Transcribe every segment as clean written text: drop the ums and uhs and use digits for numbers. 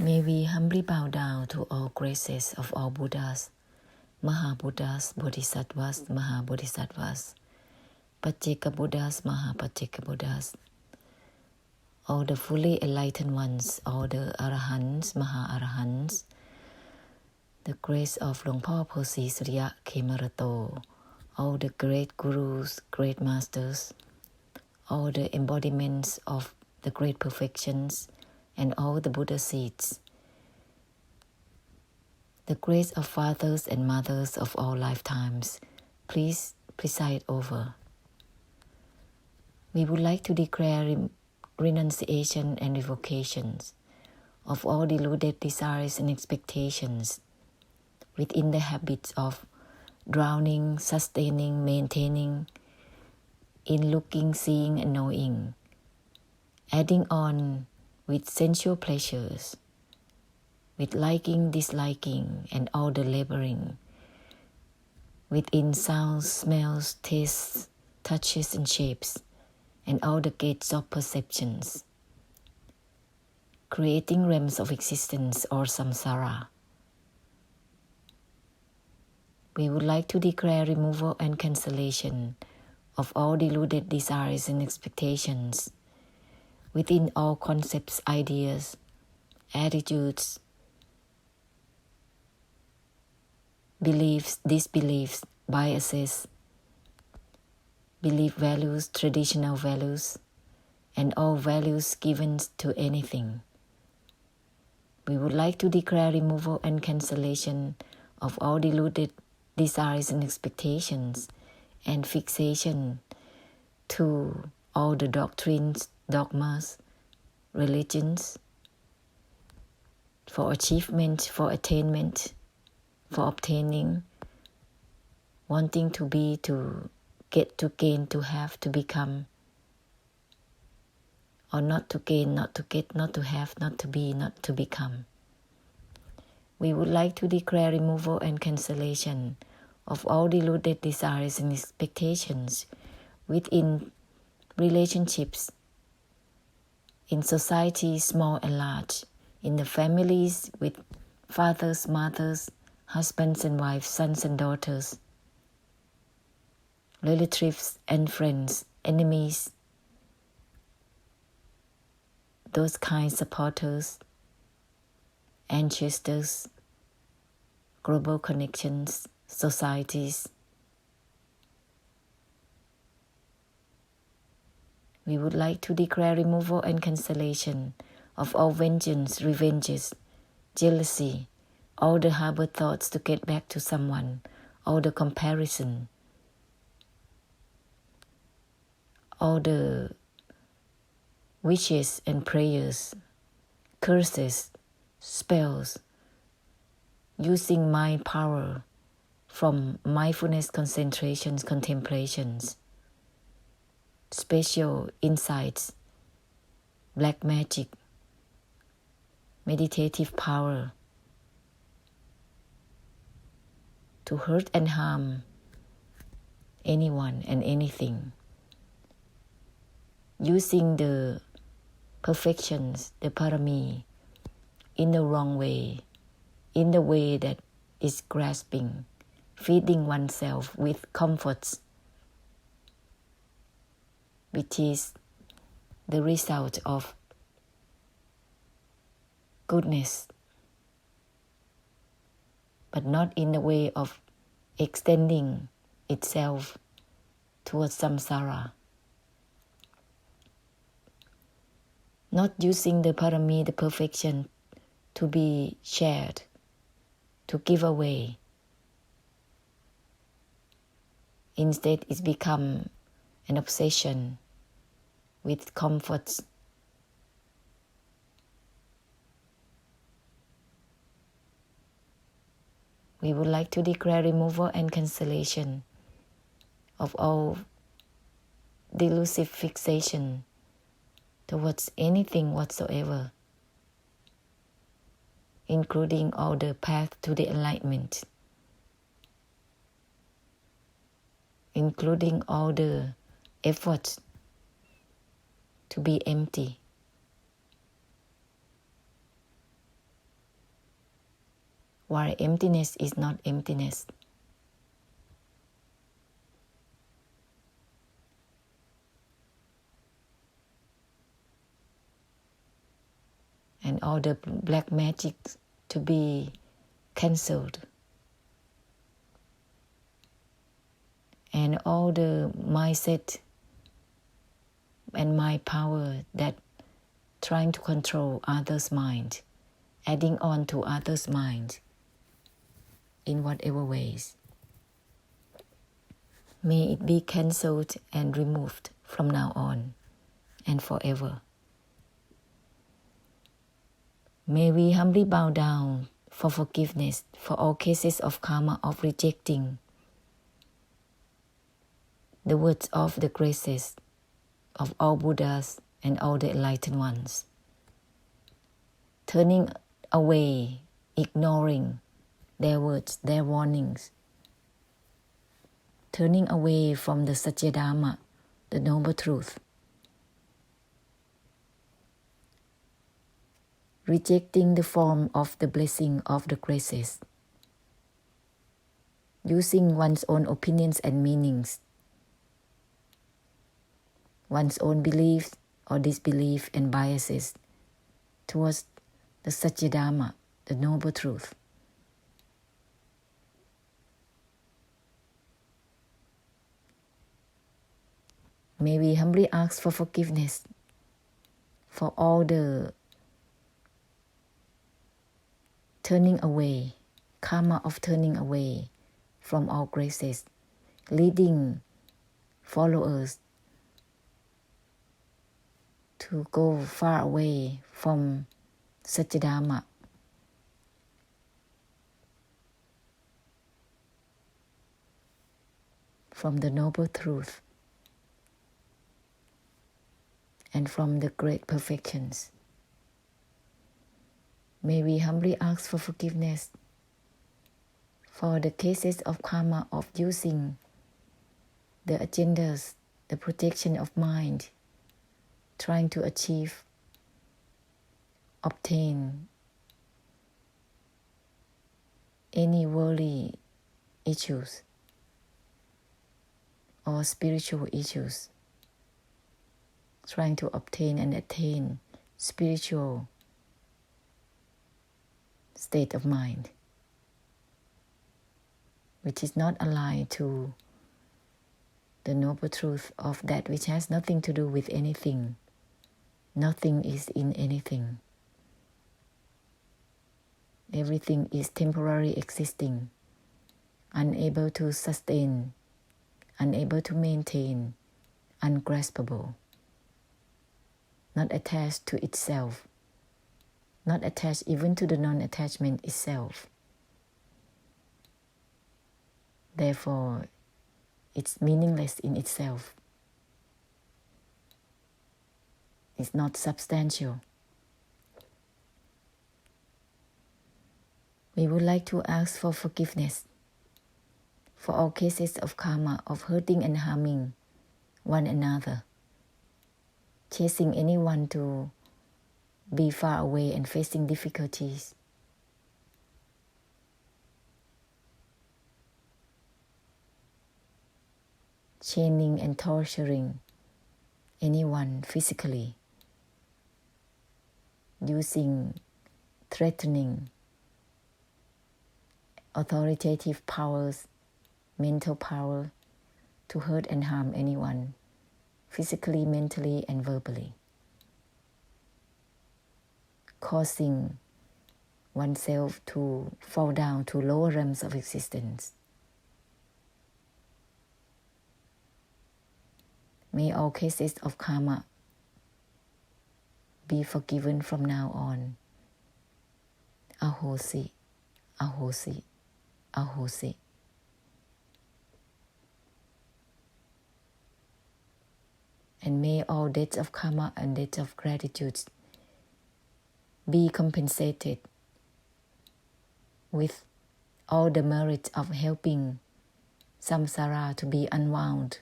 May we humbly bow down to all graces of all Buddhas, Maha-Buddhas, Bodhisattvas, Maha-Bodhisattvas, Pacceka Buddhas, Maha-Pacceka Buddhas, all the fully enlightened ones, all the Arahants, Maha-Arahants, the grace of Luang Por Posi Surya Khemarato, all the great gurus, great masters, all the embodiments of the great perfections, and all the Buddha seeds, the grace of fathers and mothers of all lifetimes, please preside over. We would like to declare renunciation and revocations of all deluded desires and expectations within the habits of drowning, sustaining, maintaining, in looking, seeing, and knowing, adding on with sensual pleasures, with liking, disliking, and all the laboring, within sounds, smells, tastes, touches, and shapes, and all the gates of perceptions, creating realms of existence or samsara. We would like to declare removal and cancellation of all deluded desires and expectations within all concepts, ideas, attitudes, beliefs, disbeliefs, biases, belief values, traditional values, and all values given to anything. We would like to declare removal and cancellation of all deluded desires and expectations and fixation to all the doctrines, dogmas, religions, for achievement, for attainment, for obtaining, wanting to be, to get, to gain, to have, to become, or not to gain, not to get, not to have, not to be, not to become. We would like to declare removal and cancellation of all deluded desires and expectations within relationships, in society, small and large, in the families with fathers, mothers, husbands and wives, sons and daughters, relatives and friends, enemies, those kind supporters, ancestors, global connections, societies. We would like to declare removal and cancellation of all vengeance, revenges, jealousy, all the harbor thoughts to get back to someone, all the comparison, all the wishes and prayers, curses, spells, using mind power from mindfulness concentrations, contemplations, special insights, black magic, meditative power to hurt and harm anyone and anything, using the perfections, the parami, in the wrong way, in the way that is grasping, feeding oneself with comforts, which is the result of goodness, but not in the way of extending itself towards samsara. Not using the parami, the perfection, to be shared, to give away. Instead, it's become an obsession with comforts. We would like to declare removal and cancellation of all delusive fixation towards anything whatsoever, including all the path to the enlightenment, including all the efforts to be empty. while emptiness is not emptiness. And all the black magic to be cancelled. And all the mindset and mind power that trying to control others' mind, adding on to others' mind in whatever ways. May it be cancelled and removed from now on and forever. May we humbly bow down for forgiveness for all cases of karma of rejecting the words of the graces of all Buddhas and all the enlightened ones. Turning away, ignoring their words, their warnings. Turning away from the Satya Dharma, the noble truth. Rejecting the form of the blessing of the graces. Using one's own opinions and meanings. One's own beliefs or disbelief and biases towards the Satya Dharma, the noble truth. May we humbly ask for forgiveness for all the turning away, karma of turning away from all graces, leading followers to go far away from Satya Dharma. From the noble truth and from the great perfections. May we humbly ask for forgiveness for the cases of karma of using the agendas, the protection of mind, trying to achieve, obtain any worldly issues or spiritual issues, trying to obtain and attain spiritual state of mind, which is not aligned to the noble truth of that which has nothing to do with anything. Nothing is in anything. Everything is temporary existing, unable to sustain, unable to maintain, ungraspable, not attached to itself, not attached even to the non-attachment itself. Therefore, it's meaningless in itself. It's not substantial. We would like to ask for forgiveness for all cases of karma of hurting and harming one another, chasing anyone to be far away and facing difficulties. Chaining and torturing anyone physically, using threatening, authoritative powers, mental power to hurt and harm anyone, physically, mentally, and verbally, causing oneself to fall down to lower realms of existence. May all cases of karma be forgiven from now on. Ahosi, ahosi, ahosi. And may all debts of karma and debts of gratitude be compensated with all the merits of helping samsara to be unwound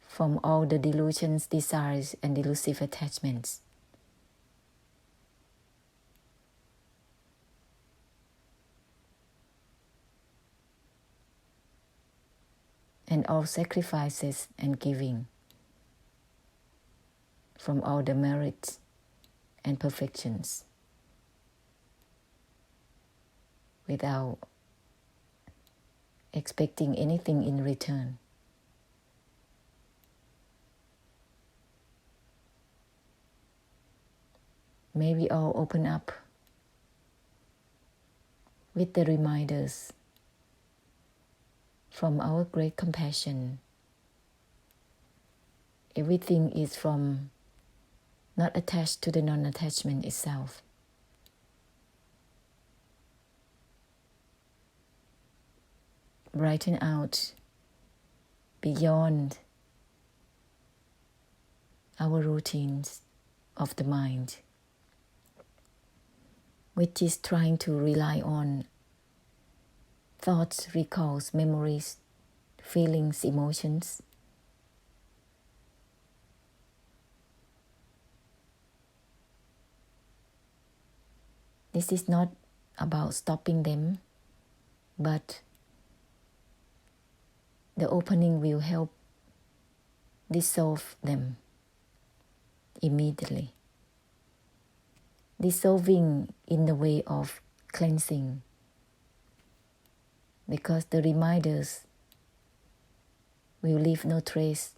from all the delusions, desires, and delusive attachments. and all sacrifices and giving from all the merits and perfections without expecting anything in return. May we all open up with the reminders from our great compassion. Everything is from not attached to the non-attachment itself. Brighten out beyond our routines of the mind, which is trying to rely on thoughts, recalls, memories, feelings, emotions. This is not about stopping them, but the opening will help dissolve them immediately. Dissolving in the way of cleansing, because the reminders will leave no trace.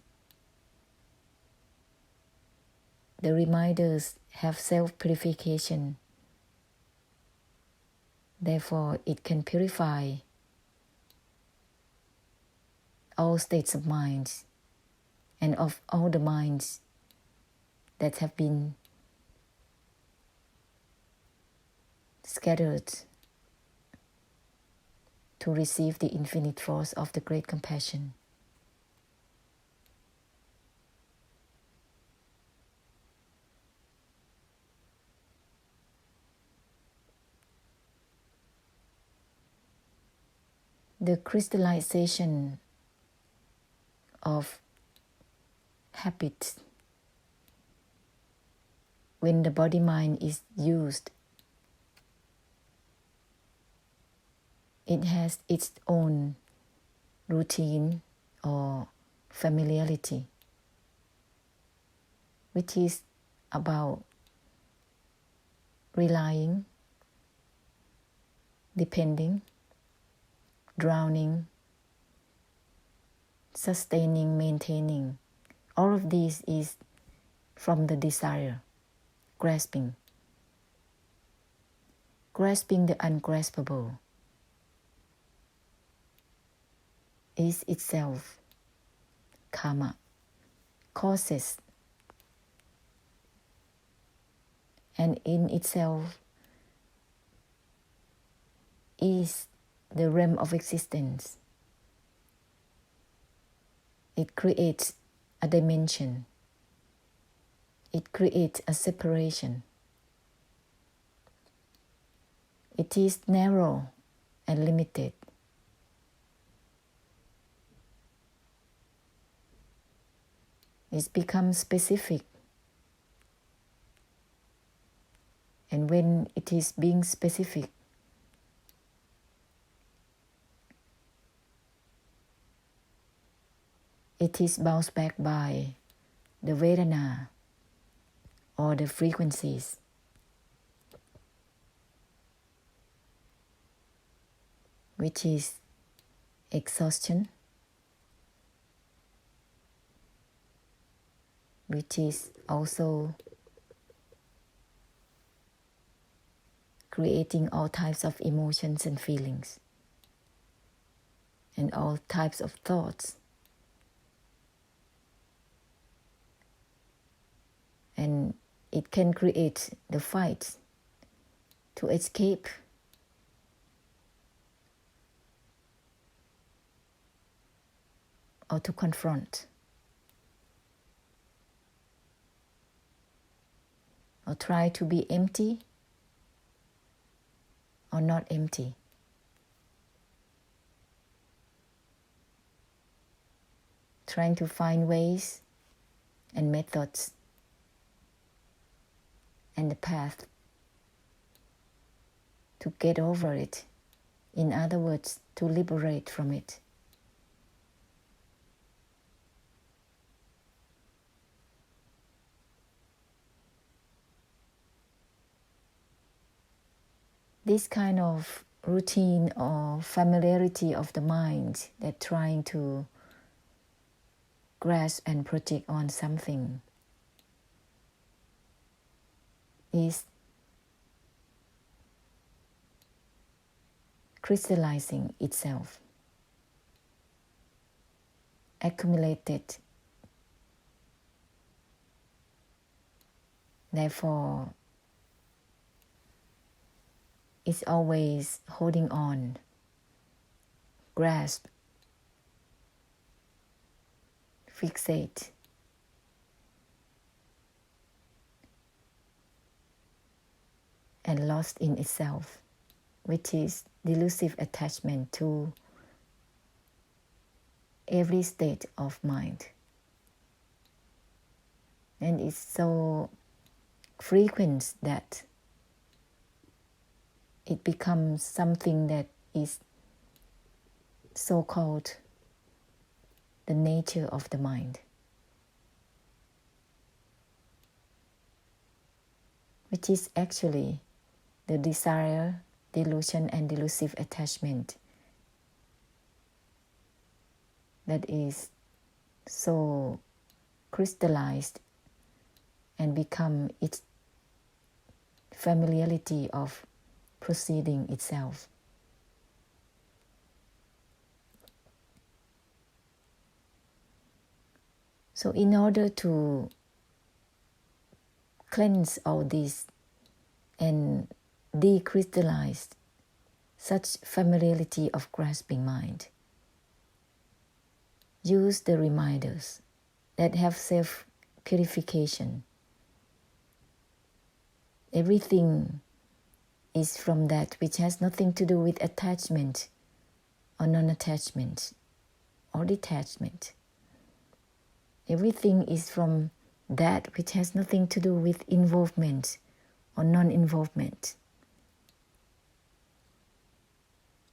The reminders have self-purification. Therefore, it can purify all states of minds and of all the minds that have been scattered to receive the infinite force of the great compassion. The crystallization of habit, when the body-mind is used, it has its own routine or familiarity, which is about relying, depending, drowning, sustaining, maintaining. All of these is from the desire, grasping the ungraspable is itself karma, causes, and in itself is the realm of existence. It creates a dimension. It creates a separation. It is narrow and limited. It becomes specific. And when it is being specific, it is bounced back by the Vedana or the frequencies. Which is exhaustion, which is also creating all types of emotions and feelings and all types of thoughts. And it can create the fight to escape or to confront or try to be empty or not empty. Trying to find ways and methods and the path to get over it. In other words, to liberate from it. this kind of routine or familiarity of the mind that trying to grasp and project on something is crystallizing itself, accumulated. Therefore, it's always holding on, grasp, fixate, and lost in itself, which is delusive attachment to every state of mind. And it's so frequent that it becomes something that is so-called the nature of the mind, which is actually the desire, delusion, and delusive attachment that is so crystallized and become its familiarity of proceeding itself. So in order to cleanse all this and decrystallize such familiarity of grasping mind, use the reminders that have self-purification. Everything is from that which has nothing to do with attachment or non-attachment or detachment. Everything is from that which has nothing to do with involvement or non-involvement,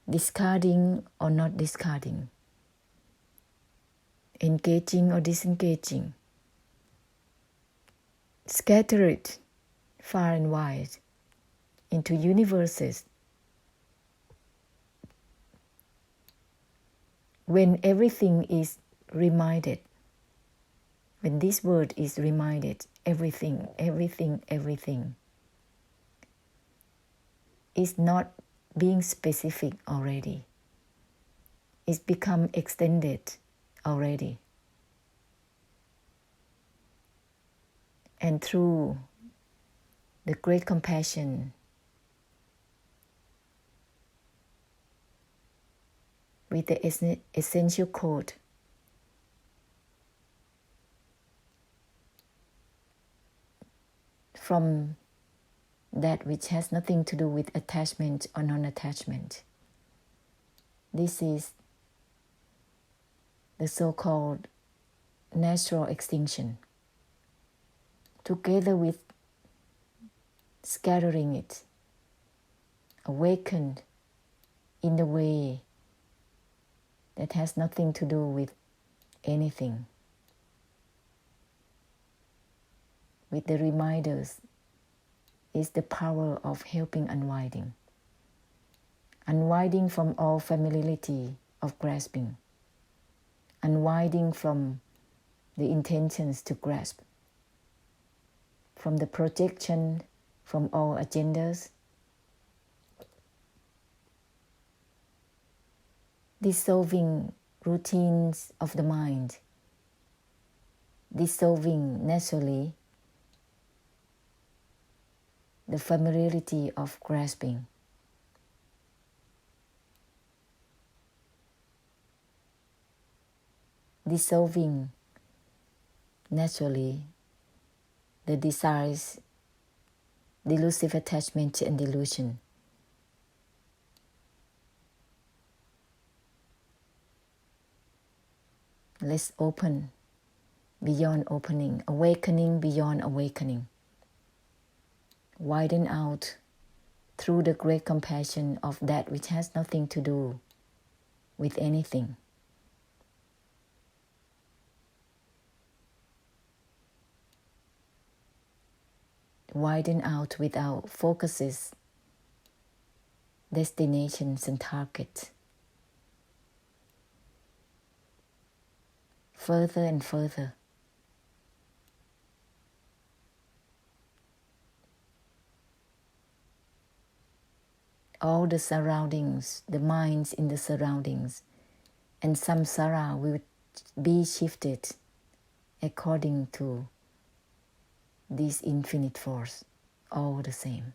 discarding or not discarding, engaging or disengaging, scattered far and wide into universes. When everything is reminded, when this word is reminded, everything is not being specific already. It's become extended already. And through the great compassion, with the essential code, from that which has nothing to do with attachment or non-attachment. This is the so-called natural extinction, together with scattering it, awakened in the way that has nothing to do with anything. With the reminders is the power of helping unwinding. Unwinding from all familiarity of grasping. Unwinding from the intentions to grasp. From the projection from all agendas. Dissolving routines of the mind. Dissolving naturally the familiarity of grasping. Dissolving naturally the desires, delusive attachment and delusion. Let's open beyond opening, awakening beyond awakening. Widen out through the great compassion of that which has nothing to do with anything. Widen out without focuses destinations and targets further and further. All the surroundings, the minds in the surroundings, and samsara will be shifted according to this infinite force, all the same.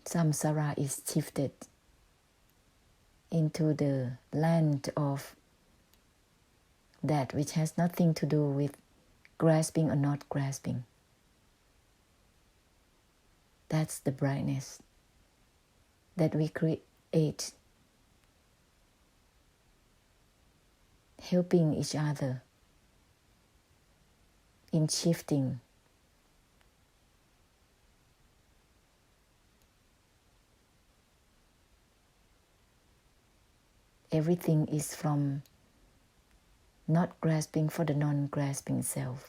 Samsara is shifted into the land of that which has nothing to do with grasping or not grasping. That's the brightness that we create, helping each other in shifting everything is from not grasping for the non-grasping self.